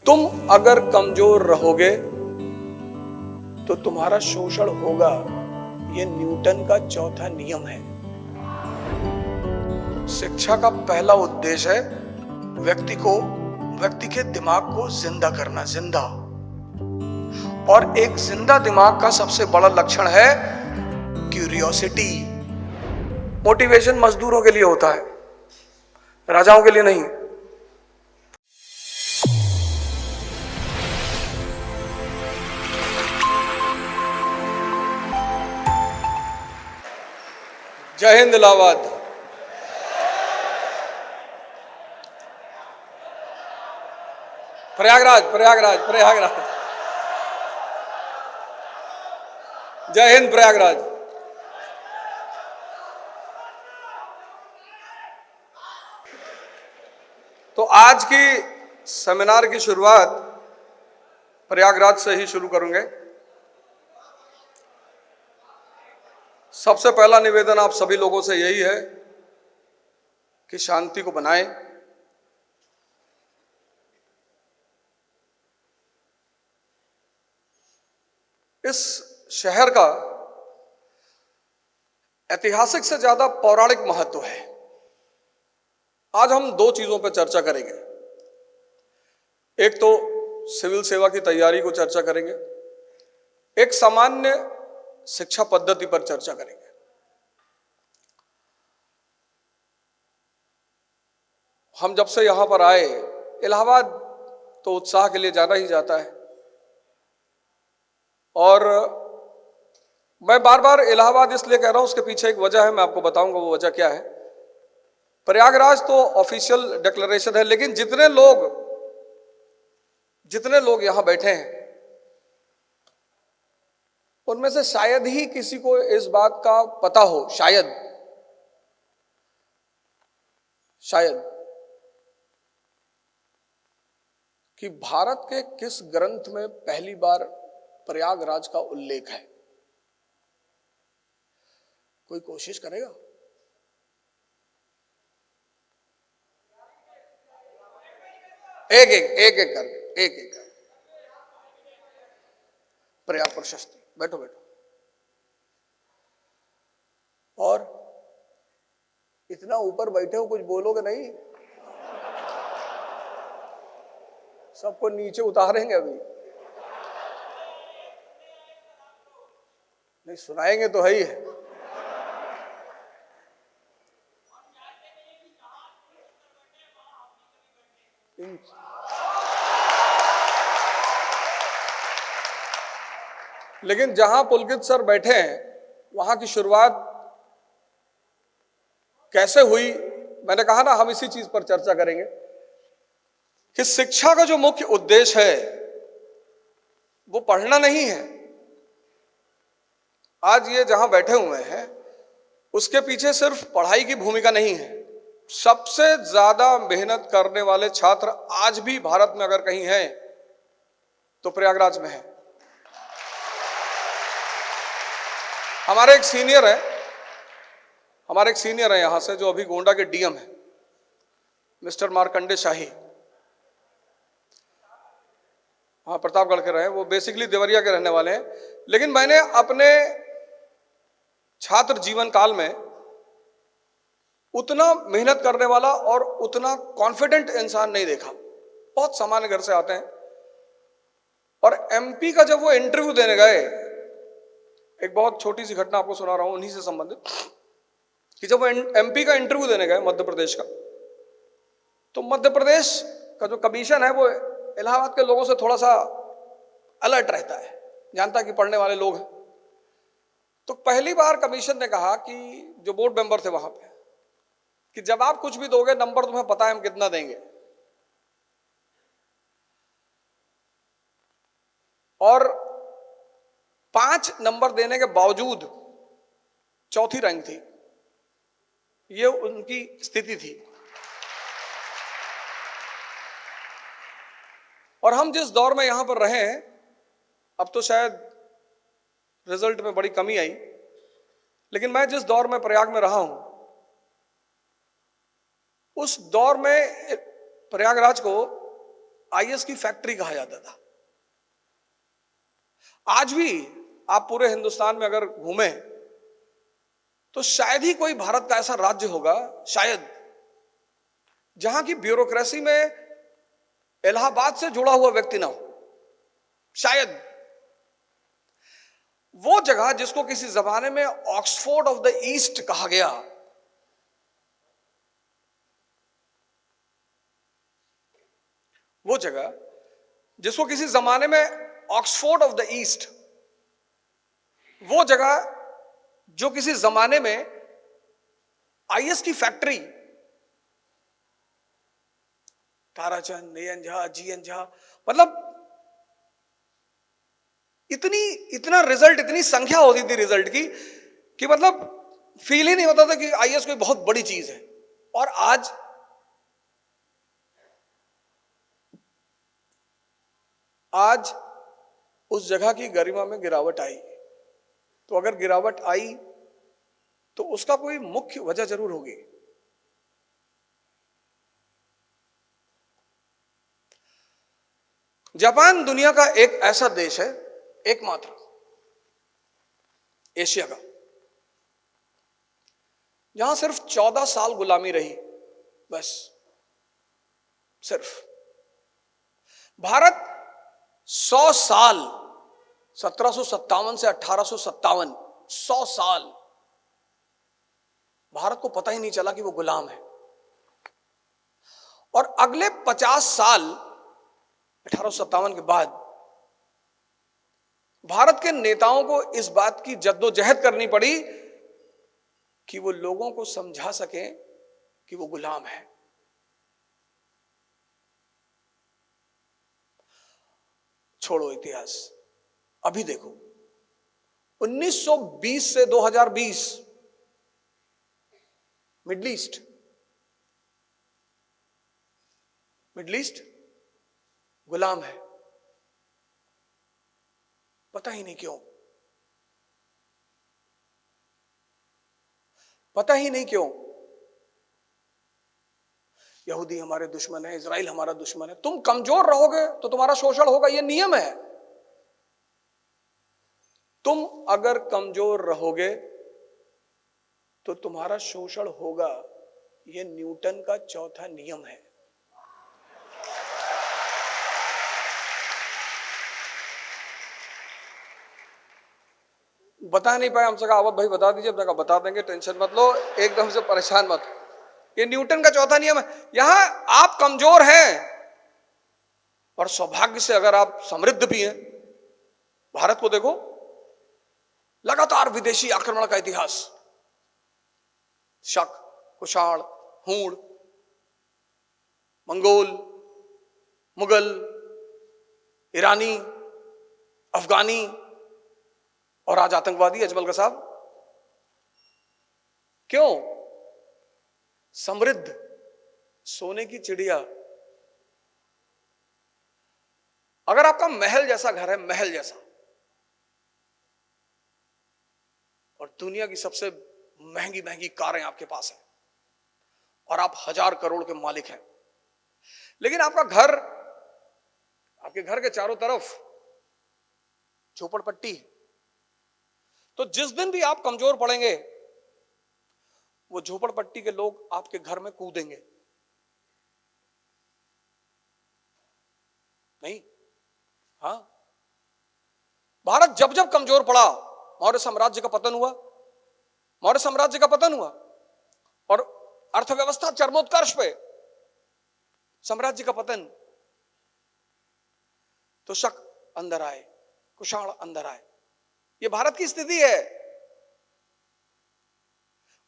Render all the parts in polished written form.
तुम अगर कमजोर रहोगे तो तुम्हारा शोषण होगा। यह न्यूटन का चौथा नियम है। शिक्षा का पहला उद्देश्य है व्यक्ति के दिमाग को जिंदा करना, जिंदा। और एक जिंदा दिमाग का सबसे बड़ा लक्षण है क्यूरियोसिटी। मोटिवेशन मजदूरों के लिए होता है, राजाओं के लिए नहीं। जय हिंद, इलाहाबाद। प्रयागराज, प्रयागराज, प्रयागराज। जय हिंद, प्रयागराज। तो आज की सेमिनार की शुरुआत प्रयागराज से ही शुरू करूंगे। सबसे पहला निवेदन आप सभी लोगों से यही है कि शांति को बनाएं। इस शहर का ऐतिहासिक से ज्यादा पौराणिक महत्व है। आज हम दो चीजों पर चर्चा करेंगे। एक तो सिविल सेवा की तैयारी को चर्चा करेंगे, एक सामान्य शिक्षा पद्धति पर चर्चा करेंगे। हम जब से यहां पर आए, इलाहाबाद तो उत्साह के लिए जाना ही जाता है, और मैं बार बार इलाहाबाद इसलिए कह रहा हूं, उसके पीछे एक वजह है, मैं आपको बताऊंगा वो वजह क्या है। प्रयागराज तो ऑफिशियल डिक्लेरेशन है, लेकिन जितने लोग यहां बैठे हैं उनमें से शायद ही किसी को इस बात का पता हो, शायद कि भारत के किस ग्रंथ में पहली बार प्रयागराज का उल्लेख है। कोई कोशिश करेगा? एक कर प्रयाग प्रशस्ति। बैठो। और इतना ऊपर बैठे हो, कुछ बोलोगे नहीं? सबको नीचे उतारेंगे अभी। नहीं सुनाएंगे तो है ही है। लेकिन जहां पुलकित सर बैठे हैं वहां की शुरुआत कैसे हुई, मैंने कहा ना हम इसी चीज पर चर्चा करेंगे कि शिक्षा का जो मुख्य उद्देश्य है वो पढ़ना नहीं है। आज ये जहां बैठे हुए हैं उसके पीछे सिर्फ पढ़ाई की भूमिका नहीं है। सबसे ज्यादा मेहनत करने वाले छात्र आज भी भारत में अगर कहीं हैं तो प्रयागराज में है। हमारे एक सीनियर है यहां से, जो अभी गोंडा के डीएम है, मिस्टर मार्कंडे शाही। हाँ, प्रतापगढ़ के रहे। वो बेसिकली देवरिया के रहने वाले हैं, लेकिन मैंने अपने छात्र जीवन काल में उतना मेहनत करने वाला और उतना कॉन्फिडेंट इंसान नहीं देखा। बहुत सामान्य घर से आते हैं, और एमपी का जब वो इंटरव्यू देने गए, एक बहुत छोटी सी घटना आपको सुना रहा हूं उन्हीं से संबंधित, कि जब वो एमपी का इंटरव्यू देने गए मध्य प्रदेश का, तो मध्य प्रदेश का जो कमीशन है वो इलाहाबाद के लोगों से थोड़ा सा अलर्ट रहता है, जानता है कि पढ़ने वाले लोग हैं। तो पहली बार कमीशन ने कहा कि जो बोर्ड मेंबर थे वहां पे, कि जब आप कुछ भी दोगे नंबर तुम्हें पता है हम कितना देंगे। और 5 नंबर देने के बावजूद चौथी रैंक थी, ये उनकी स्थिति थी। और हम जिस दौर में यहां पर रहे हैं, अब तो शायद रिजल्ट में बड़ी कमी आई, लेकिन मैं जिस दौर में प्रयाग में रहा हूं उस दौर में प्रयागराज को आईएस की फैक्ट्री कहा जाता था। आज भी आप पूरे हिंदुस्तान में अगर घूमें तो शायद ही कोई भारत का ऐसा राज्य होगा, शायद, जहां की ब्यूरोक्रेसी में इलाहाबाद से जुड़ा हुआ व्यक्ति ना हो। शायद वो जगह जिसको किसी जमाने में ऑक्सफोर्ड ऑफ द ईस्ट कहा गया, वो जगह जिसको किसी जमाने में ऑक्सफोर्ड ऑफ द ईस्ट, वो जगह जो किसी जमाने में आईएस की factory, Tarachand, A N Jha, G N Jha, मतलब इतना रिजल्ट, इतनी संख्या होती थी रिजल्ट की कि मतलब फील ही नहीं होता था कि आईएएस कोई बहुत बड़ी चीज है। और आज उस जगह की गरिमा में गिरावट आई। तो अगर गिरावट आई तो उसका कोई मुख्य वजह जरूर होगी। जापान दुनिया का एक ऐसा देश है, एकमात्र एशिया का, जहां सिर्फ 14 साल गुलामी रही, बस सिर्फ। भारत 100 साल, 1757 से 1857, 100 साल भारत को पता ही नहीं चला कि वो गुलाम है। और अगले 50 साल 1857 के बाद भारत के नेताओं को इस बात की जद्दोजहद करनी पड़ी कि वो लोगों को समझा सकें कि वो गुलाम है। छोड़ो इतिहास, अभी देखो 1920 से 2020 मिडिल ईस्ट गुलाम है। पता ही नहीं क्यों, पता ही नहीं क्यों। यहूदी हमारे दुश्मन है, इजराइल हमारा दुश्मन है। तुम कमजोर रहोगे तो तुम्हारा शोषण होगा, यह नियम है। तुम अगर कमजोर रहोगे तो तुम्हारा शोषण होगा, यह न्यूटन का चौथा नियम है। बता नहीं पाए, हमसे कहा आवत भाई बता दीजिए, हमने कहा बता देंगे, टेंशन मत लो, एकदम से परेशान मत। ये न्यूटन का चौथा नियम है। यहां आप कमजोर हैं और सौभाग्य से अगर आप समृद्ध भी हैं। भारत को देखो, लगातार विदेशी आक्रमण का इतिहास, शक, कुषाण, हूण, मंगोल, मुगल, ईरानी, अफगानी और आज आतंकवादी अजमल कसाब। क्यों? समृद्ध, सोने की चिड़िया। अगर आपका महल जैसा घर है, महल जैसा, और दुनिया की सबसे महंगी महंगी कारें आपके पास हैं और आप 1000 करोड़ के मालिक हैं, लेकिन आपका घर, आपके घर के चारों तरफ झोपड़पट्टी, तो जिस दिन भी आप कमजोर पड़ेंगे वो झोपड़पट्टी के लोग आपके घर में कूदेंगे। नहीं? हाँ, भारत जब जब कमजोर पड़ा, मौर्य साम्राज्य का पतन हुआ, मौर्य साम्राज्य का पतन हुआ और अर्थव्यवस्था चरमोत्कर्ष पे, साम्राज्य का पतन, तो शक अंदर आए, कुषाण अंदर आए। ये भारत की स्थिति है।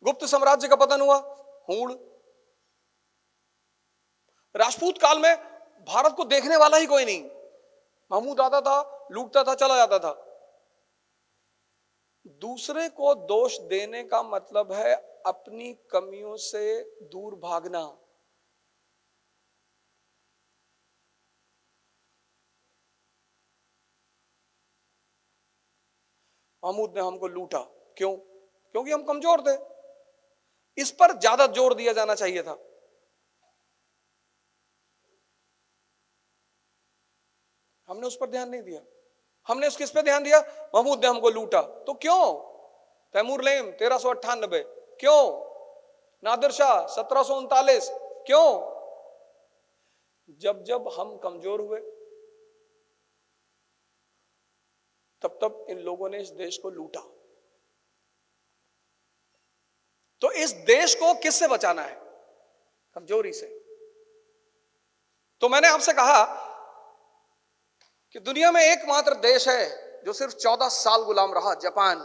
गुप्त साम्राज्य का पतन हुआ, हूण। राजपूत काल में भारत को देखने वाला ही कोई नहीं, महमूद आता था, लूटता था, चला जाता था। दूसरे को दोष देने का मतलब है अपनी कमियों से दूर भागना। महमूद ने हमको लूटा, क्यों? क्योंकि हम कमजोर थे। इस पर ज्यादा जोर दिया जाना चाहिए था। हमने उस पर ध्यान नहीं दिया। हमने किस पे ध्यान दिया? महमूद ने हमको लूटा, तो क्यों? तैमूर लेम 1398 क्यों? नादिर शाह 1739 क्यों? जब जब हम कमजोर हुए तब तब इन लोगों ने इस देश को लूटा। तो इस देश को किससे बचाना है? कमजोरी से। तो मैंने आपसे कहा कि दुनिया में एकमात्र देश है जो सिर्फ 14 साल गुलाम रहा, जापान।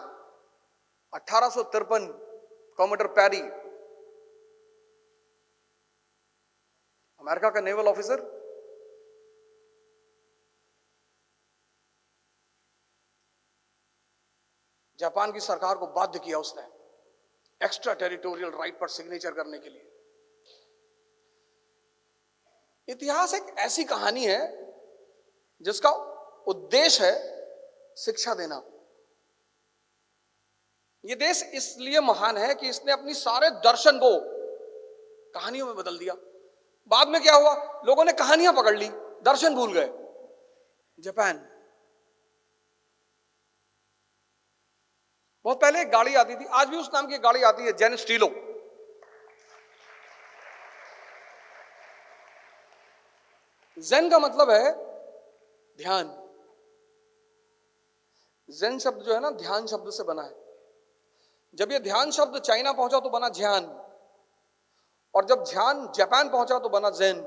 1853 कॉमोडर पैरी, अमेरिका का नेवल ऑफिसर, जापान की सरकार को बाध्य किया उसने एक्स्ट्रा टेरिटोरियल राइट पर सिग्नेचर करने के लिए। इतिहास एक ऐसी कहानी है जिसका उद्देश्य है शिक्षा देना। यह देश इसलिए महान है कि इसने अपनी सारे दर्शन को कहानियों में बदल दिया। बाद में क्या हुआ? लोगों ने कहानियां पकड़ ली, दर्शन भूल गए। जापान, बहुत पहले एक गाड़ी आती थी, आज भी उस नाम की गाड़ी आती है, जेन स्टीलो। जेन का मतलब है ध्यान। जेन शब्द जो है ना, ध्यान शब्द से बना है। जब ये ध्यान शब्द चाइना पहुंचा तो बना ध्यान, और जब ध्यान जापान पहुंचा तो बना जेन।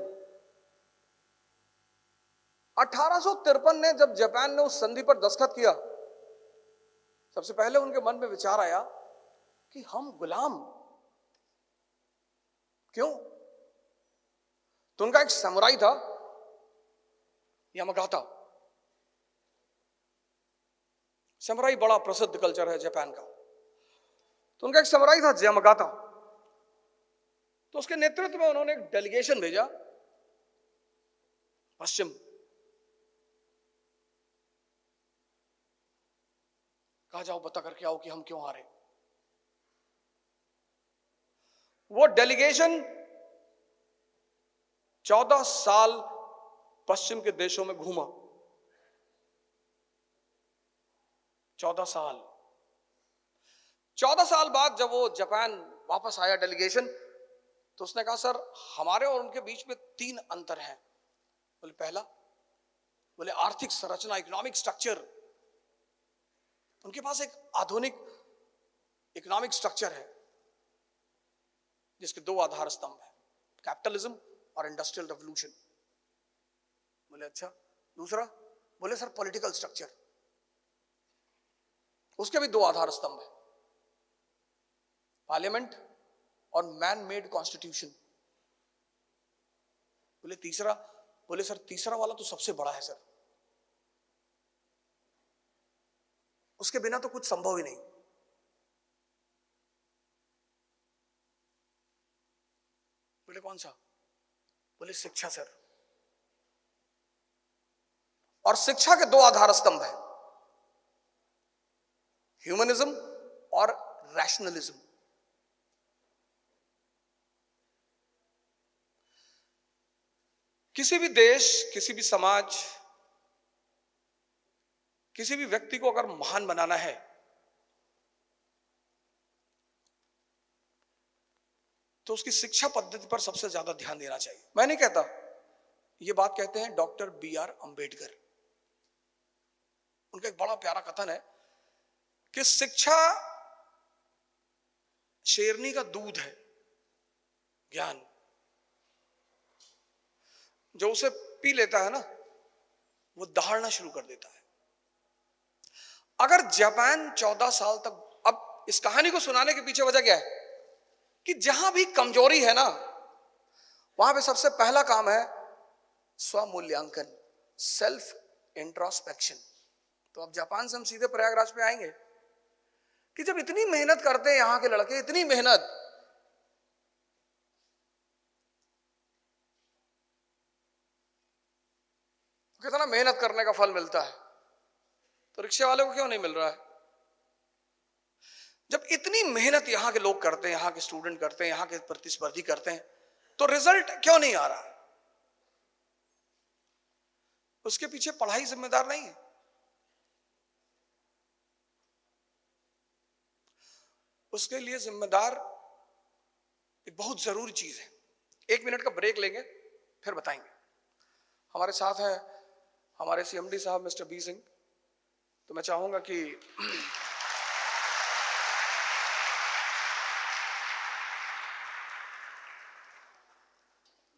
1853 ने जब जापान ने उस संधि पर दस्तखत किया, सबसे पहले उनके मन में विचार आया कि हम गुलाम क्यों? तो उनका एक समुराई था, यामागाता। समुराई बड़ा प्रसिद्ध कल्चर है जापान का। तो उनका एक समुराई था यामागाता। तो उसके नेतृत्व में उन्होंने एक डेलीगेशन भेजा पश्चिम। कहा जाओ पता करके आओ कि हम क्यों हारे। वो डेलीगेशन 14 साल पश्चिम के देशों में घूमा। 14 साल। 14 साल बाद जब वो जापान वापस आया डेलीगेशन, तो उसने कहा सर हमारे और उनके बीच में 3 अंतर हैं। बोले पहला, बोले आर्थिक संरचना, इकोनॉमिक स्ट्रक्चर। उनके पास एक आधुनिक इकोनॉमिक स्ट्रक्चर है जिसके 2 आधार स्तंभ है, कैपिटलिज्म और इंडस्ट्रियल रेवोल्यूशन। बोले अच्छा, दूसरा? बोले सर पॉलिटिकल स्ट्रक्चर, उसके भी 2 आधार स्तंभ है, पार्लियामेंट और मैन मेड कॉन्स्टिट्यूशन। बोले तीसरा? बोले सर तीसरा वाला तो सबसे बड़ा है सर, उसके बिना तो कुछ संभव ही नहीं। बोले कौन सा? बोले शिक्षा सर। और शिक्षा के 2 आधार स्तंभ है, ह्यूमनिज्म और रैशनलिज्म। किसी भी देश, किसी भी समाज, किसी भी व्यक्ति को अगर महान बनाना है तो उसकी शिक्षा पद्धति पर सबसे ज्यादा ध्यान देना चाहिए। मैं नहीं कहता, ये बात कहते हैं डॉक्टर BR अंबेडकर। उनका एक बड़ा प्यारा कथन है कि शिक्षा शेरनी का दूध है, ज्ञान। जो उसे पी लेता है ना, वो दहाड़ना शुरू कर देता है। अगर जापान 14 साल तक, अब इस कहानी को सुनाने के पीछे वजह क्या है कि जहां भी कमजोरी है ना, वहां पे सबसे पहला काम है स्वमूल्यांकन, सेल्फ इंट्रोस्पेक्शन। तो अब जापान से हम सीधे प्रयागराज पे आएंगे कि जब इतनी मेहनत करते हैं यहां के लड़के, इतनी मेहनत, कितना मेहनत करने का फल मिलता है, तो रिक्शे वाले को क्यों नहीं मिल रहा है? जब इतनी मेहनत यहां के लोग करते हैं, यहां के स्टूडेंट करते हैं, यहां के प्रतिस्पर्धी करते हैं, तो रिजल्ट क्यों नहीं आ रहा? उसके पीछे पढ़ाई जिम्मेदार नहीं है। उसके लिए जिम्मेदार एक बहुत जरूरी चीज है। 1 मिनट का ब्रेक लेंगे, फिर बताएंगे। हमारे साथ हैं हमारे सीएमडी साहब मिस्टर बी सिंह। तो मैं चाहूंगा कि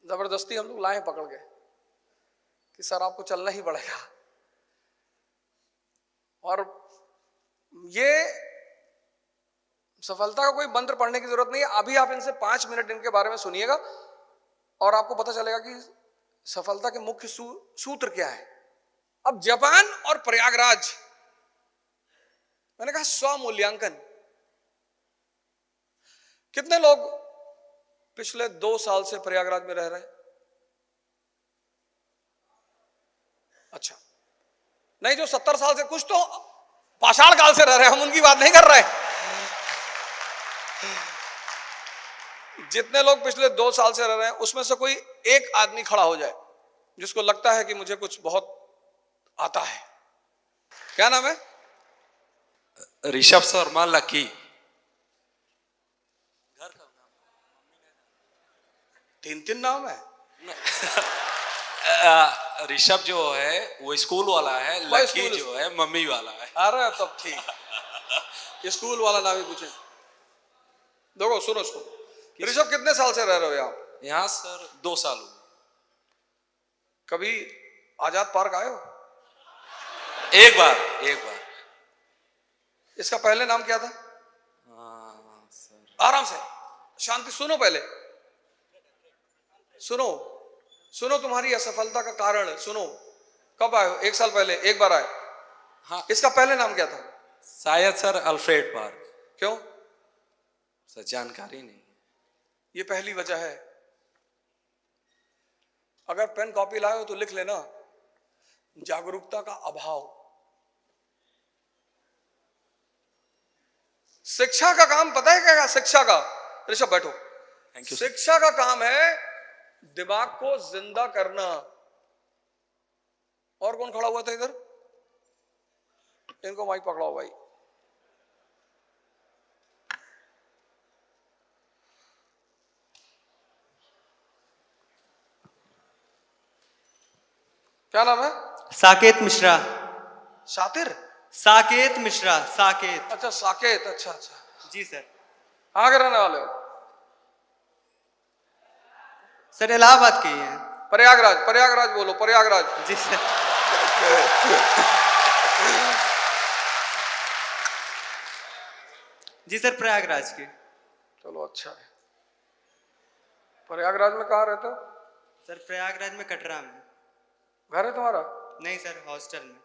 जबरदस्ती हम लोग लाए पकड़ के कि सर आपको चलना ही पड़ेगा। और ये सफलता का कोई मंत्र पढ़ने की जरूरत नहीं है। अभी आप इनसे 5 मिनट इनके बारे में सुनिएगा और आपको पता चलेगा कि सफलता के मुख्य सूत्र क्या है। अब जापान और प्रयागराज, मैंने कहा स्वमूल्यांकन। कितने लोग पिछले 2 साल से प्रयागराज में रह रहे हैं? अच्छा, नहीं, जो 70 साल से, कुछ तो पाषाण काल से रह रहे हैं, हम उनकी बात नहीं कर रहे। जितने लोग पिछले 2 साल से रह रहे हैं उसमें से कोई एक आदमी खड़ा हो जाए जिसको लगता है कि मुझे कुछ बहुत आता है। क्या नाम है? ऋषभ शर्मा लकी। घर का नाम? 3 नाम है। ऋषभ जो है वो स्कूल वाला है, लकी जो है मम्मी वाला है। अरे तब ठीक, स्कूल वाला नाम ही पूछे। देखो सुनो उसको। ऋषभ कितने साल से रह रहे हो यहाँ? यहाँ सर 2 साल हुए। कभी आजाद पार्क आए हो? एक बार। इसका पहले नाम क्या था? सर आराम से, शांति, सुनो पहले, सुनो तुम्हारी असफलता का कारण सुनो। कब आए हो? 1 साल पहले एक बार आए। हाँ। इसका पहले नाम क्या था? शायद सर अल्फ्रेड पार्क। क्यों? सर जानकारी नहीं। ये पहली वजह है। अगर पेन कॉपी लाए हो तो लिख लेना, जागरूकता का अभाव। शिक्षा का काम पता है क्या? शिक्षा का, ऋषभ बैठो। Thank you. शिक्षा का काम है दिमाग को जिंदा करना। और कौन खड़ा हुआ था इधर? इनको माइक पकड़ाओ भाई। क्या नाम है? साकेत मिश्रा। शातिर? साकेत मिश्रा, साकेत। अच्छा साकेत, अच्छा। जी सर। कहाँ के रहने वाले हो? सर इलाहाबाद के ही हैं। प्रयागराज बोलो, प्रयागराज। जी सर। जी सर, प्रयागराज के। चलो अच्छा है। प्रयागराज में कहाँ रहते हो? सर प्रयागराज में कटरा में। घर है तुम्हारा? नहीं सर, हॉस्टल में।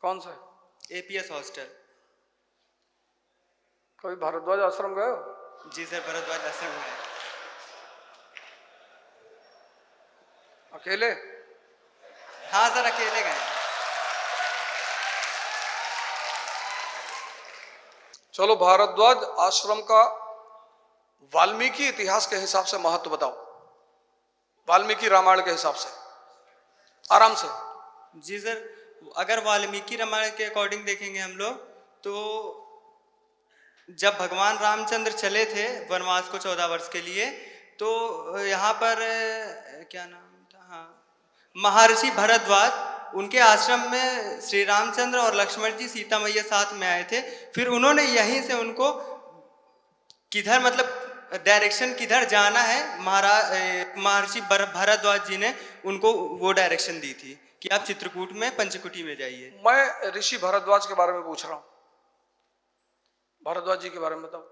कौन सा? APS hostel. कभी भारद्वाज आश्रम गए हो? जी सर, भरद्वाज आश्रम में है। अकेले? हाँ सर, अकेले गए। चलो भारद्वाज आश्रम का वाल्मीकि इतिहास के हिसाब से महत्व बताओ। वाल्मीकि रामायण के हिसाब से, आराम से। जी सर, अगर वाल्मीकि रामायण के अकॉर्डिंग देखेंगे हम लोग तो जब भगवान रामचंद्र चले थे वनवास को 14 वर्ष के लिए, तो यहाँ पर क्या नाम था, हाँ, महर्षि भरद्वाज, उनके आश्रम में श्री रामचंद्र और लक्ष्मण जी, सीता मैया साथ में आए थे। फिर उन्होंने यहीं से उनको किधर, मतलब डायरेक्शन किधर जाना है, महर्षि भरद्वाज जी ने उनको वो डायरेक्शन दी थी कि आप चित्रकूट में पंचकुटी में जाइए। मैं ऋषि भरद्वाज के बारे में पूछ रहा हूं। भरद्वाज जी के बारे में बताओ।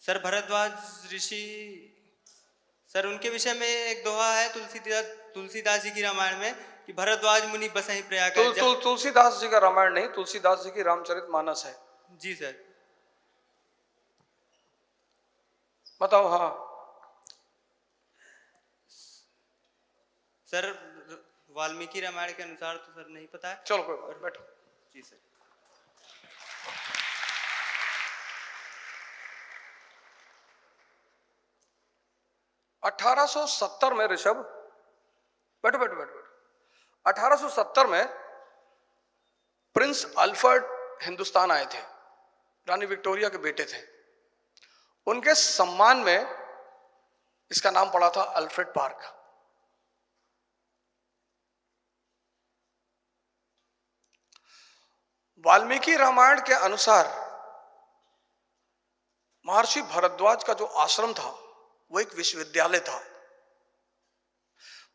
सर भरद्वाज ऋषि, सर उनके विषय में एक दोहा है तुलसीदास जी की रामायण में कि भरद्वाज मुनि बसहि प्रयाग। तुलसीदास जी का रामायण नहीं, तुलसीदास जी की रामचरितमानस है। जी सर। बताओ। हाँ सर, वाल्मीकि रामायण के अनुसार तो सर नहीं पता है। चलो कोई बात, बैठो। जी सर। अठारह 1870 में ऋषभ, बैठो, 1870 में प्रिंस अल्फ्रेड हिंदुस्तान आए थे, रानी विक्टोरिया के बेटे थे। उनके सम्मान में इसका नाम पड़ा था अल्फ्रेड पार्क। वाल्मीकि रामायण के अनुसार महर्षि भारद्वाज का जो आश्रम था वो एक विश्वविद्यालय था।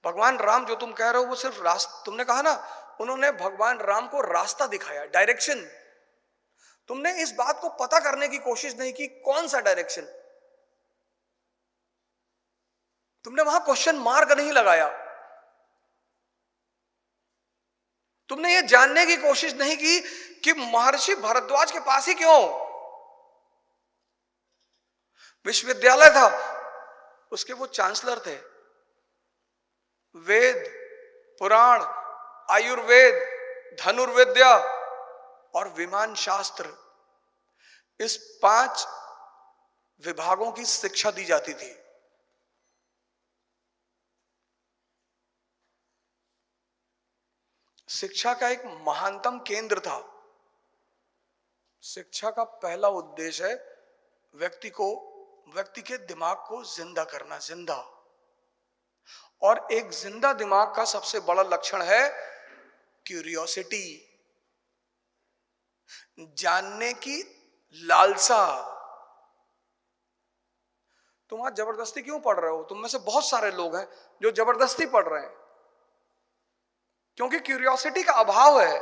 भगवान राम जो तुम कह रहे हो वो सिर्फ रास्ता, तुमने कहा ना उन्होंने भगवान राम को रास्ता दिखाया, डायरेक्शन। तुमने इस बात को पता करने की कोशिश नहीं की कौन सा डायरेक्शन। तुमने वहां क्वेश्चन मार्क नहीं लगाया। तुमने ये जानने की कोशिश नहीं की कि महर्षि भारद्वाज के पास ही क्यों। विश्वविद्यालय था, उसके वो चांसलर थे। वेद, पुराण, आयुर्वेद, धनुर्विद्या और विमान शास्त्र, इस 5 विभागों की शिक्षा दी जाती थी। शिक्षा का एक महानतम केंद्र था। शिक्षा का पहला उद्देश्य है व्यक्ति के दिमाग को जिंदा करना, जिंदा। और एक जिंदा दिमाग का सबसे बड़ा लक्षण है क्यूरियोसिटी, जानने की लालसा। तुम आज जबरदस्ती क्यों पढ़ रहे हो? तुम में से बहुत सारे लोग हैं जो जबरदस्ती पढ़ रहे हैं क्योंकि क्यूरियोसिटी का अभाव है।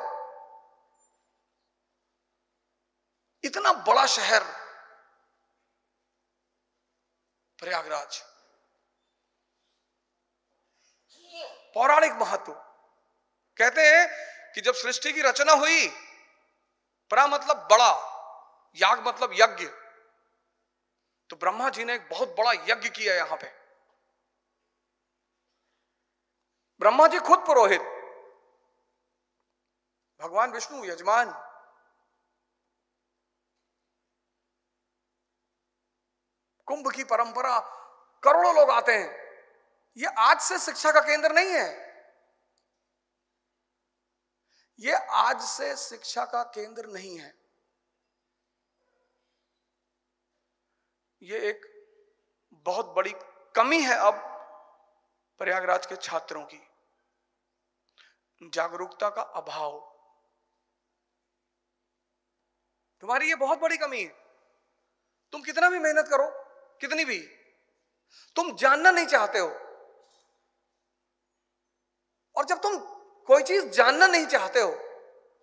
इतना बड़ा शहर प्रयागराज, पौराणिक महत्व। कहते हैं कि जब सृष्टि की रचना हुई, प्रा मतलब बड़ा, याग मतलब यज्ञ, तो ब्रह्मा जी ने एक बहुत बड़ा यज्ञ किया यहां पे। ब्रह्मा जी खुद पुरोहित, भगवान विष्णु यजमान। कुंभ की परंपरा, करोड़ों लोग आते हैं। ये आज से शिक्षा का केंद्र नहीं है। ये आज से शिक्षा का केंद्र नहीं है। ये एक बहुत बड़ी कमी है अब प्रयागराज के छात्रों की, जागरूकता का अभाव। तुम्हारी ये बहुत बड़ी कमी है। तुम कितना भी मेहनत करो, कितनी भी, तुम जानना नहीं चाहते हो। और जब तुम कोई चीज जानना नहीं चाहते हो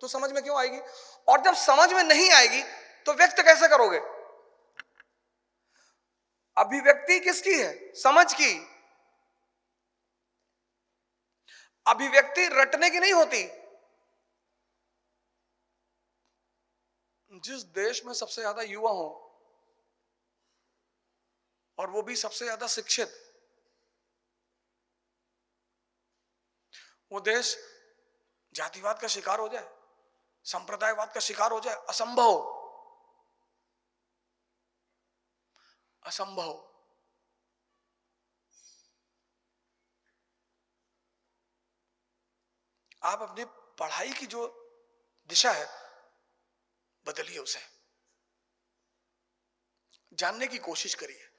तो समझ में क्यों आएगी? और जब समझ में नहीं आएगी तो व्यक्त कैसे करोगे? अभिव्यक्ति किसकी है? समझ की। अभिव्यक्ति रटने की नहीं होती। जिस देश में सबसे ज्यादा युवा हो और वो भी सबसे ज्यादा शिक्षित, वो देश जातिवाद का शिकार हो जाए, संप्रदायवाद का शिकार हो जाए, असंभव, असंभव। आप अपनी पढ़ाई की जो दिशा है बदलिए, उसे जानने की कोशिश करिए,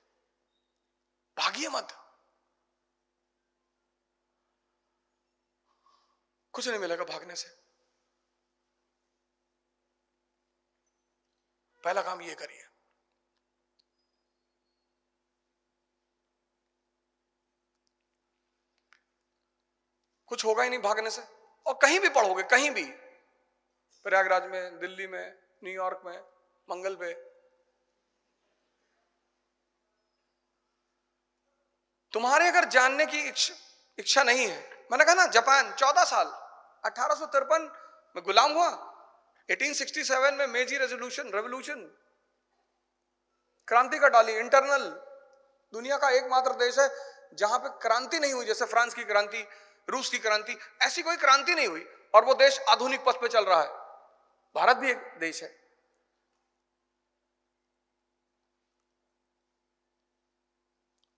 भागिए मत। कुछ नहीं मिलेगा भागने से। पहला काम ये करिए। कुछ होगा ही नहीं भागने से। और कहीं भी पढ़ोगे, कहीं भी, प्रयागराज में, दिल्ली में, न्यूयॉर्क में, मंगल पे, तुम्हारे अगर जानने की इच्छा नहीं है। मैंने कहा ना, जापान 14 साल, 1853 में गुलाम हुआ, 1867 में मेजी रेवोल्यूशन, क्रांति का डाली, इंटरनल। दुनिया का एकमात्र देश है जहां पे क्रांति नहीं हुई, जैसे फ्रांस की क्रांति, रूस की क्रांति, ऐसी कोई क्रांति नहीं हुई और वो देश आधुनिक पथ पे चल रहा है। भारत भी एक देश है।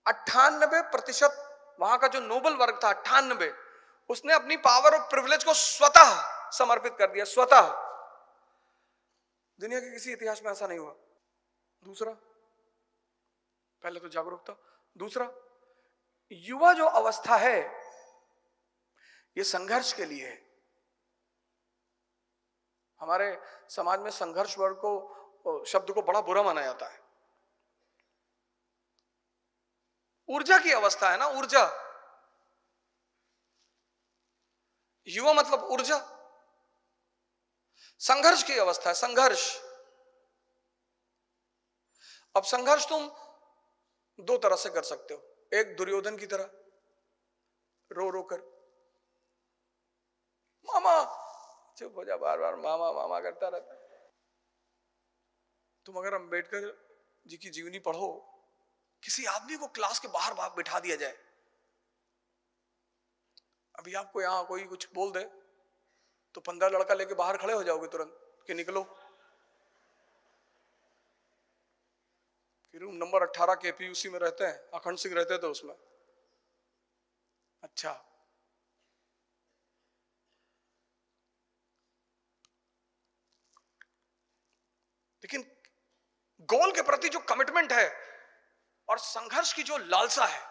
98% वहां का जो नोबल वर्ग था, 98, उसने अपनी पावर और प्रिविलेज को स्वतः समर्पित कर दिया, स्वतः। दुनिया के किसी इतिहास में ऐसा नहीं हुआ। दूसरा, पहले तो जागरूकता, दूसरा युवा जो अवस्था है ये संघर्ष के लिए है। हमारे समाज में संघर्ष वर्ग को, शब्द को बड़ा बुरा माना जाता है। ऊर्जा की अवस्था है ना, ऊर्जा। युवा मतलब ऊर्जा। संघर्ष की अवस्था है, संघर्ष। अब संघर्ष तुम दो तरह से कर सकते हो। एक दुर्योधन की तरह रो रो कर, मामा चुप हो जा, बार बार मामा मामा करता रहता है। तुम अगर अंबेडकर जी की जीवनी पढ़ो, किसी आदमी को क्लास के बाहर बाहर बिठा दिया जाए, अभी आपको यहां कोई कुछ बोल दे तो 15 लड़का लेके बाहर खड़े हो जाओगे तुरंत कि निकलो। कि रूम नंबर 18 के पीयूसी में रहते हैं, अखंड सिंह रहते थे उसमें। अच्छा, लेकिन गोल के प्रति जो कमिटमेंट है और संघर्ष की जो लालसा है,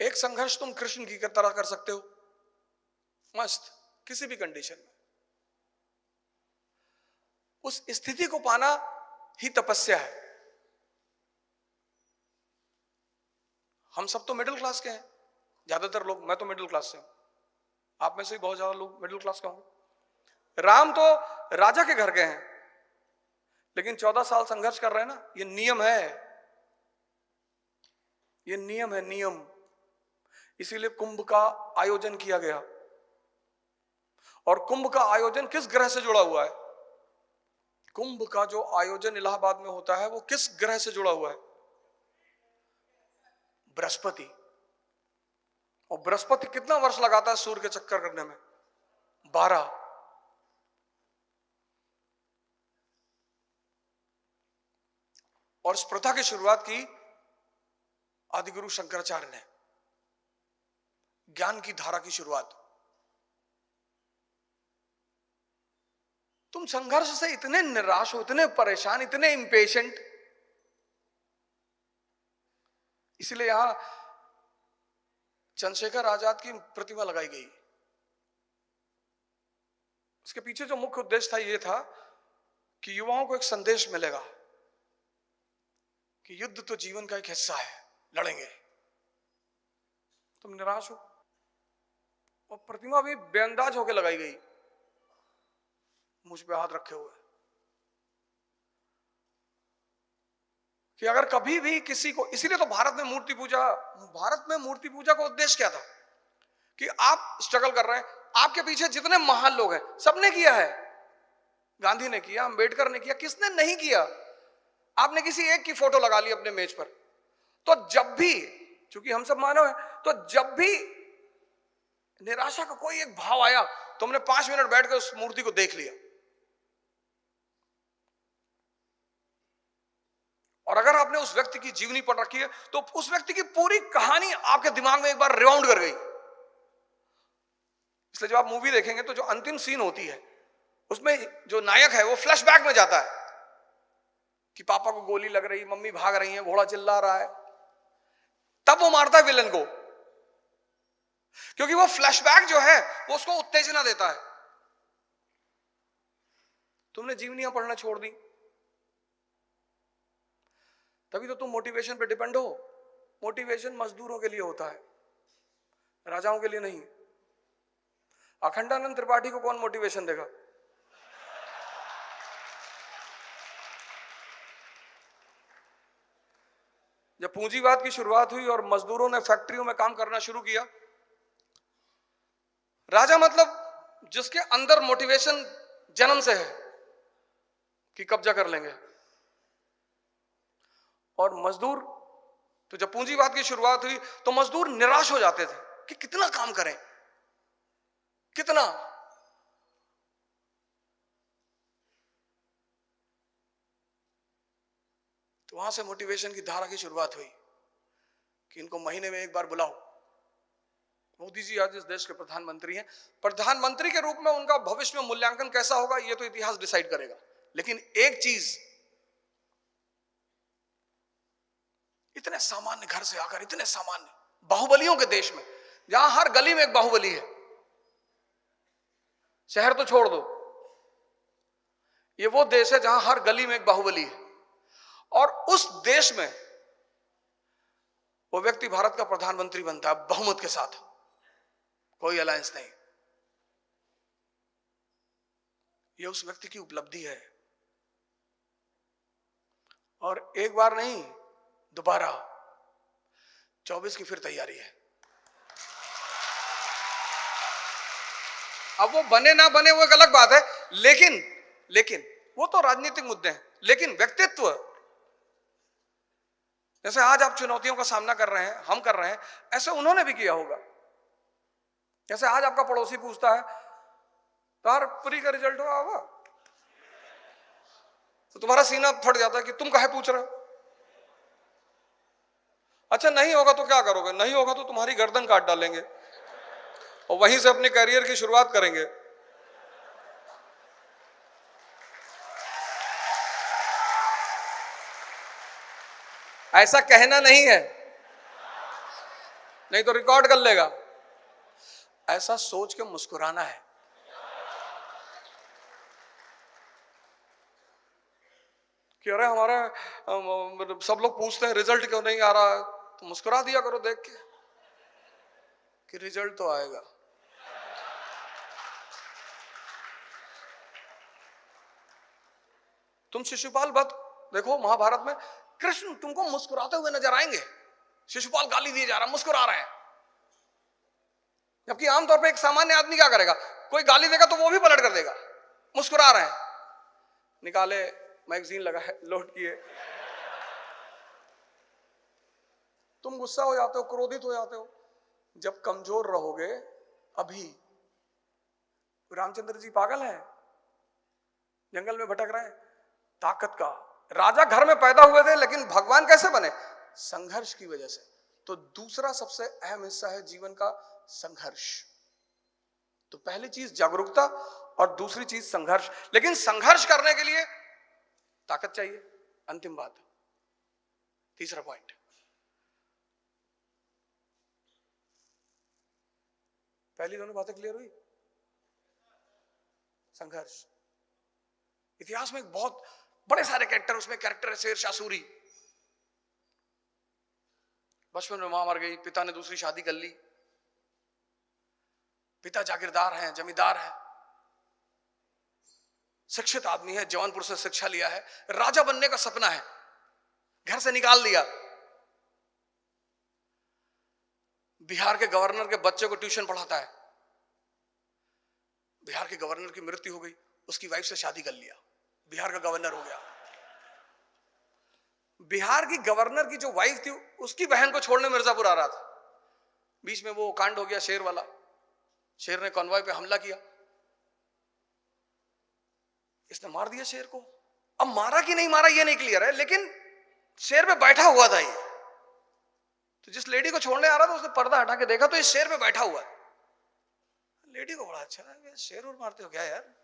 एक संघर्ष तुम कृष्ण की तरह कर सकते हो, मस्त, किसी भी कंडीशन में। उस स्थिति को पाना ही तपस्या है। हम सब तो मिडिल क्लास के हैं, ज्यादातर लोग, मैं तो मिडिल क्लास से हूं, आप में से भी बहुत ज्यादा लोग मिडिल क्लास के होंगे। राम तो राजा के घर गए हैं, लेकिन 14 साल संघर्ष कर रहे हैं ना। ये नियम है, ये नियम है, नियम। इसीलिए कुंभ का आयोजन किया गया। और कुंभ का आयोजन किस ग्रह से जुड़ा हुआ है? कुंभ का जो आयोजन इलाहाबाद में होता है वो किस ग्रह से जुड़ा हुआ है? बृहस्पति। और बृहस्पति कितना वर्ष लगाता है सूर्य के चक्कर करने में? 12। और इस प्रथा की शुरुआत की आदिगुरु शंकराचार्य ने, ज्ञान की धारा की शुरुआत। तुम संघर्ष से इतने निराश हो, इतने परेशान, इतने इंपेशेंट, इसलिए यहां चंद्रशेखर आजाद की प्रतिमा लगाई गई। उसके पीछे जो मुख्य उद्देश्य था ये था कि युवाओं को एक संदेश मिलेगा कि युद्ध तो जीवन का एक हिस्सा है, लड़ेंगे। तुम निराश हो, और प्रतिमा भी बेअंदाज होकर लगाई गई, मुझ पे हाथ रखे हुए, कि अगर कभी भी किसी को, इसीलिए तो भारत में मूर्ति पूजा का उद्देश्य क्या था? कि आप स्ट्रगल कर रहे हैं, आपके पीछे जितने महान लोग हैं सबने किया है। गांधी ने किया, अंबेडकर ने किया, किसने नहीं किया? आपने किसी एक की फोटो लगा ली अपने मेज पर, तो जब भी, चूंकि हम सब मानव हैं, तो जब भी निराशा का कोई एक भाव आया तो हमने 5 मिनट बैठकर उस मूर्ति को देख लिया। और अगर आपने उस व्यक्ति की जीवनी पढ़ रखी है तो उस व्यक्ति की पूरी कहानी आपके दिमाग में एक बार रिवाउंड कर गई। इसलिए जब आप मूवी देखेंगे तो जो अंतिम सीन होती है उसमें जो नायक है वो फ्लैशबैक में जाता है कि पापा को गोली लग रही, मम्मी भाग रही है, घोड़ा चिल्ला रहा है, तब वो मारता है विलन को, क्योंकि वो फ्लैशबैक जो है वो उसको उत्तेजना देता है। तुमने जीवनियां पढ़ना छोड़ दी, तभी तो तुम मोटिवेशन पे डिपेंड हो। मोटिवेशन मजदूरों के लिए होता है, राजाओं के लिए नहीं। अखंडानंद त्रिपाठी को कौन मोटिवेशन देगा? जब पूंजीवाद की शुरुआत हुई और मजदूरों ने फैक्ट्रियों में काम करना शुरू किया, राजा मतलब जिसके अंदर मोटिवेशन जन्म से है कि कब्जा कर लेंगे, और मजदूर, तो जब पूंजीवाद की शुरुआत हुई तो मजदूर निराश हो जाते थे कि कितना काम करें, कितना। वहां से मोटिवेशन की धारा की शुरुआत हुई कि इनको महीने में एक बार बुलाओ। मोदी जी आज इस देश के प्रधानमंत्री हैं। प्रधानमंत्री के रूप में उनका भविष्य में मूल्यांकन कैसा होगा ये तो इतिहास डिसाइड करेगा, लेकिन एक चीज, इतने सामान्य घर से आकर, इतने सामान्य बाहुबलियों के देश में जहां हर गली में एक बाहुबली है, शहर तो छोड़ दो, ये वो देश है जहां हर गली में एक बाहुबली है, और उस देश में वो व्यक्ति भारत का प्रधानमंत्री बनता है बहुमत के साथ, कोई अलायंस नहीं। ये उस व्यक्ति की उपलब्धि है, और एक बार नहीं दोबारा 24 की फिर तैयारी है। अब वो बने ना बने वो एक अलग बात है, लेकिन वो तो राजनीतिक मुद्दे हैं, लेकिन व्यक्तित्व, जैसे आज आप चुनौतियों का सामना कर रहे हैं, हम कर रहे हैं, ऐसे उन्होंने भी किया होगा। जैसे आज आपका पड़ोसी पूछता है तार प्री का रिजल्ट हुआ होगा, तो तुम्हारा सीना फट जाता है कि तुम काहे पूछ रहे हो। अच्छा नहीं होगा तो क्या करोगे? नहीं होगा तो तुम्हारी गर्दन काट डालेंगे और वहीं से अपने करियर की शुरुआत करेंगे। ऐसा कहना नहीं है, नहीं तो रिकॉर्ड कर लेगा। ऐसा सोच के मुस्कुराना है। कि अरे हमारा सब लोग पूछते हैं रिजल्ट क्यों नहीं आ रहा, तो मुस्कुरा दिया करो देख के कि रिजल्ट तो आएगा। तुम शिशुपाल वध देखो महाभारत में, कृष्ण तुमको मुस्कुराते हुए नजर आएंगे। शिशुपाल गाली दिए जा रहा, मुस्कुरा रहे हैं, जबकि आमतौर पे एक सामान्य आदमी क्या करेगा? कोई गाली देगा तो वो भी पलट कर देगा। मुस्कुरा रहे हैं, निकाले मैगजीन लगा है, लोड किए। तुम गुस्सा हो जाते हो, क्रोधित हो जाते हो जब कमजोर रहोगे। अभी रामचंद्र जी पागल है, जंगल में भटक रहे हैं, ताकत का राजा घर में पैदा हुए थे, लेकिन भगवान कैसे बने? संघर्ष की वजह से। तो दूसरा सबसे अहम हिस्सा है जीवन का संघर्ष। तो पहली चीज जागरूकता और दूसरी चीज संघर्ष, लेकिन संघर्ष करने के लिए ताकत चाहिए। अंतिम बात, तीसरा पॉइंट, पहली दोनों बातें क्लियर हुई। संघर्ष, इतिहास में एक बहुत बड़े सारे कैरेक्टर, उसमें कैरेक्टर है शेरशाह सूरी। बचपन में मां मर गई, पिता ने दूसरी शादी कर ली, पिता जागीरदार हैं, जमींदार हैं, शिक्षित आदमी है, जौनपुर से शिक्षा लिया है, राजा बनने का सपना है, घर से निकाल दिया। बिहार के गवर्नर के बच्चे को ट्यूशन पढ़ाता है, बिहार के गवर्नर की मृत्यु हो गई, उसकी वाइफ से शादी कर लिया, बिहार का गवर्नर हो गया। बिहार की गवर्नर की जो वाइफ थी उसकी बहन को छोड़ने मिर्जापुर आ रहा था, बीच में वो कांड हो गया शेर वाला, शेर ने कॉन्वॉय पे हमला किया, इसने मार दिया शेर को। अब मारा कि नहीं मारा ये नहीं क्लियर है, लेकिन शेर पे बैठा हुआ था ये। तो जिस लेडी को छोड़ने आ रहा था उसने पर्दा हटा के देखा तो ये शेर पे बैठा हुआ है। लेडी को बड़ा अच्छा लगा, शेर और मारते हो क्या यार।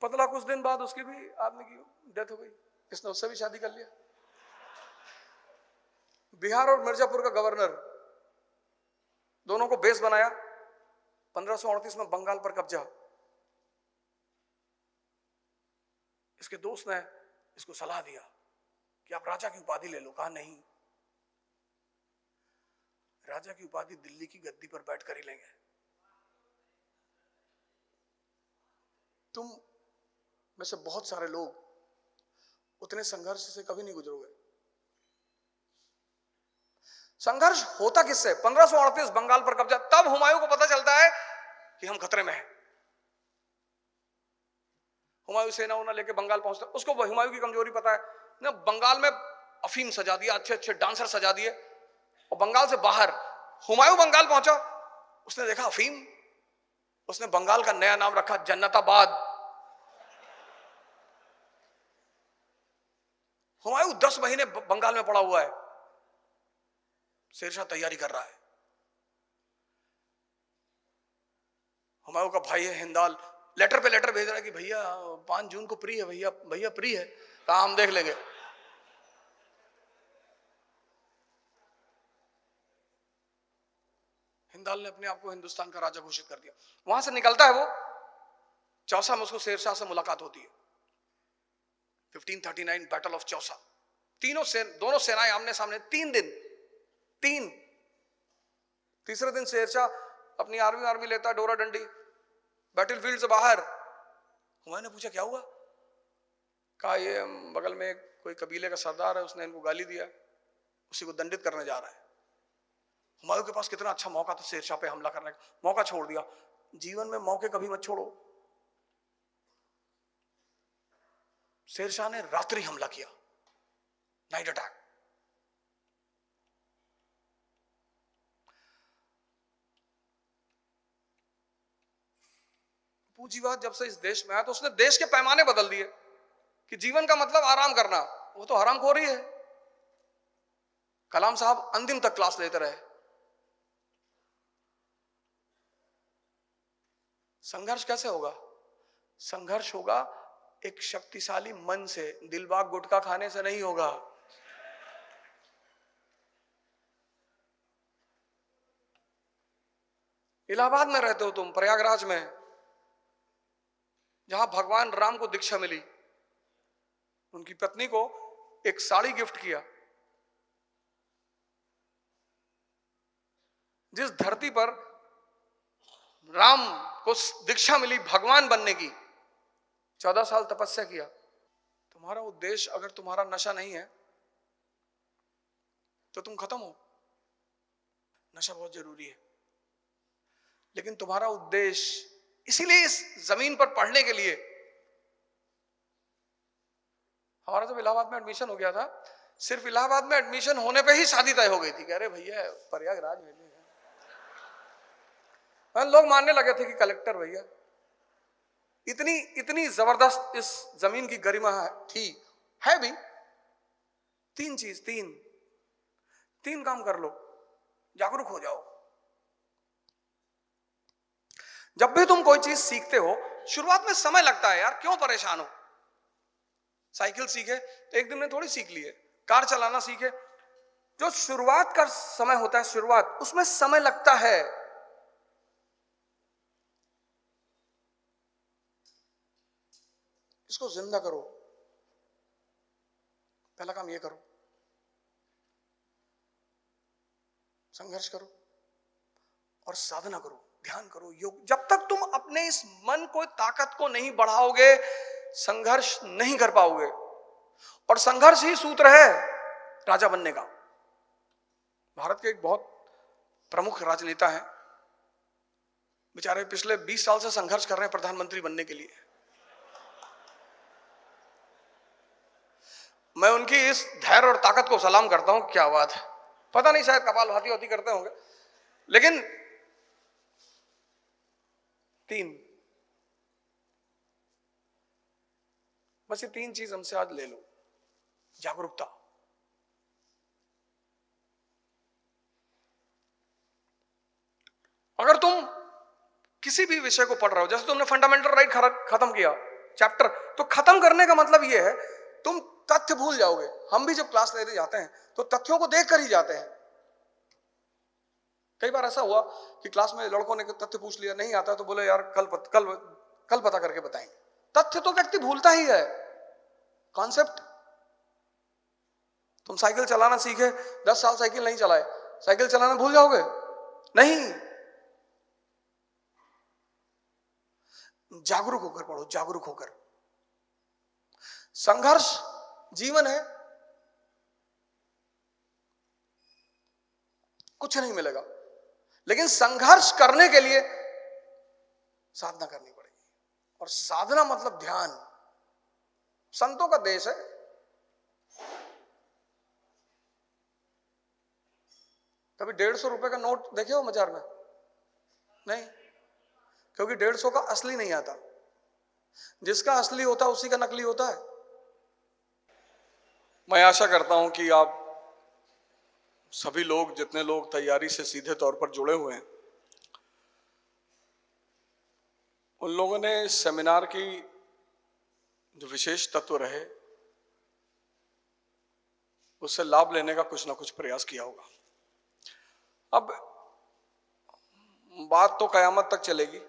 पतला कुछ दिन बाद उसकी भी आदमी की डेथ हो गई, इसने उससे भी शादी कर लिया। बिहार और मिर्जापुर का गवर्नर दोनों को बेस बनाया, 1538 में बंगाल पर कब्जा। इसके दोस्त ने इसको सलाह दिया कि आप राजा की उपाधि ले लो। कहा नहीं, राजा की उपाधि दिल्ली की गद्दी पर बैठ कर ही लेंगे। तुम में से बहुत सारे लोग उतने संघर्ष से कभी नहीं गुजरोगे। संघर्ष होता किससे? 1538 बंगाल पर कब्जा, तब हुमायूं को पता चलता है कि हम खतरे में हैं। हुमायूं सेना उना लेके बंगाल पहुंचता, उसको हुमायूं की कमजोरी पता है ना, बंगाल में अफीम सजा दिया, अच्छे अच्छे डांसर सजा दिए, और बंगाल से बाहर हुमायूं बंगाल पहुंचा, उसने देखा अफीम, उसने बंगाल का नया नाम रखा जन्नताबाद। हुमायूं 10 महीने बंगाल में पड़ा हुआ है, शेरशाह तैयारी कर रहा है। हुमायूं का भाई है हिंदाल, लेटर पे लेटर भेज रहा है कि भैया 5 जून को प्री है, भैया भैया प्री है, कहा हम देख लेंगे। हिंदाल ने अपने आप को हिंदुस्तान का राजा घोषित कर दिया। वहां से निकलता है वो, चौसा में उसको शेरशाह से मुलाकात होती है। 1539 बैटल ऑफ चौसा। दोनों सेनाएं आमने सामने, 3 दिन। तीसरे दिन शेरशाह अपनी आर्मी लेता है, डोरा डंडी, बैटलफील्ड से बाहर। हुमायूं ने पूछा क्या हुआ? कहा ये बगल में कोई कबीले का सरदार है, उसने इनको गाली दिया, उसी को दंडित करने जा रहा है। हुमायूं के पास कितना अच्छा मौका था शेरशाह पे हमला करने का, मौका छोड़ दिया। जीवन में मौके कभी मत छोड़ो। शेरशाह ने रात्रि हमला किया, नाइट अटैक। पूंजीवाद जब से इस देश में आया तो उसने देश के पैमाने बदल दिए कि जीवन का मतलब आराम करना, वो तो हरामखोरी है। कलाम साहब अंतिम तक क्लास लेते रहे। संघर्ष कैसे होगा? संघर्ष होगा एक शक्तिशाली मन से, दिलबाग गुटखा खाने से नहीं होगा। इलाहाबाद में रहते हो तुम, प्रयागराज में, जहां भगवान राम को दीक्षा मिली, उनकी पत्नी को एक साड़ी गिफ्ट किया। जिस धरती पर राम को दीक्षा मिली भगवान बनने की, 14 साल तपस्या किया। तुम्हारा उद्देश्य अगर तुम्हारा नशा नहीं है तो तुम खत्म हो। नशा बहुत जरूरी है, लेकिन तुम्हारा उद्देश्य, इसीलिए इस जमीन पर पढ़ने के लिए, हमारा जब इलाहाबाद में एडमिशन हो गया था, सिर्फ इलाहाबाद में एडमिशन होने पे ही शादी तय हो गई थी। कह रहे भैया प्रयागराज में लोग मानने लगे थे कि कलेक्टर भैया। इतनी जबरदस्त इस जमीन की गरिमा थी, है भी। 3 काम कर लो, जागरूक हो जाओ। जब भी तुम कोई चीज सीखते हो, शुरुआत में समय लगता है यार, क्यों परेशान हो? साइकिल सीखे तो एक दिन में थोड़ी सीख लिए, कार चलाना सीखे, जो शुरुआत का समय होता है, शुरुआत, उसमें समय लगता है। इसको जिंदा करो। पहला काम ये करो, संघर्ष करो और साधना करो, ध्यान करो, योग। जब तक तुम अपने इस मन को, ताकत को नहीं बढ़ाओगे, संघर्ष नहीं कर पाओगे। और संघर्ष ही सूत्र है राजा बनने का। भारत के एक बहुत प्रमुख राजनेता हैं, बेचारे पिछले 20 साल से संघर्ष कर रहे हैं प्रधानमंत्री बनने के लिए। मैं उनकी इस धैर्य और ताकत को सलाम करता हूं। क्या बात है, पता नहीं, शायद कपालभाति होती करते होंगे, लेकिन 3, बस ये 3 चीज हमसे आज ले लो। जागरूकता, अगर तुम किसी भी विषय को पढ़ रहे हो, जैसे तुमने फंडामेंटल राइट खत्म किया चैप्टर, तो खत्म करने का मतलब यह है तुम तथ्य भूल जाओगे। हम भी जब क्लास लेते जाते हैं तो तथ्यों को देखकर ही जाते हैं। कई बार ऐसा हुआ कि क्लास में लड़कों ने तथ्य पूछ लिया, नहीं आता तो बोले यार कल पता करके बताएंगे। तथ्य तो व्यक्ति भूलता ही है, कॉन्सेप्ट। तुम साइकिल चलाना सीखे, 10 साल साइकिल नहीं चलाए, साइकिल चलाना भूल जाओगे? नहीं। जागरूक होकर पढ़ो, जागरूक होकर। संघर्ष जीवन है, कुछ नहीं मिलेगा, लेकिन संघर्ष करने के लिए साधना करनी पड़ेगी। और साधना मतलब ध्यान। संतों का देश है। कभी 150 रुपए का नोट देखे हो बाजार में? नहीं, क्योंकि 150 का असली नहीं आता। जिसका असली होता है उसी का नकली होता है। मैं आशा करता हूं कि आप सभी लोग, जितने लोग तैयारी से सीधे तौर पर जुड़े हुए हैं, उन लोगों ने इस सेमिनार की जो विशेष तत्व रहे उससे लाभ लेने का कुछ ना कुछ प्रयास किया होगा। अब बात तो कयामत तक चलेगी।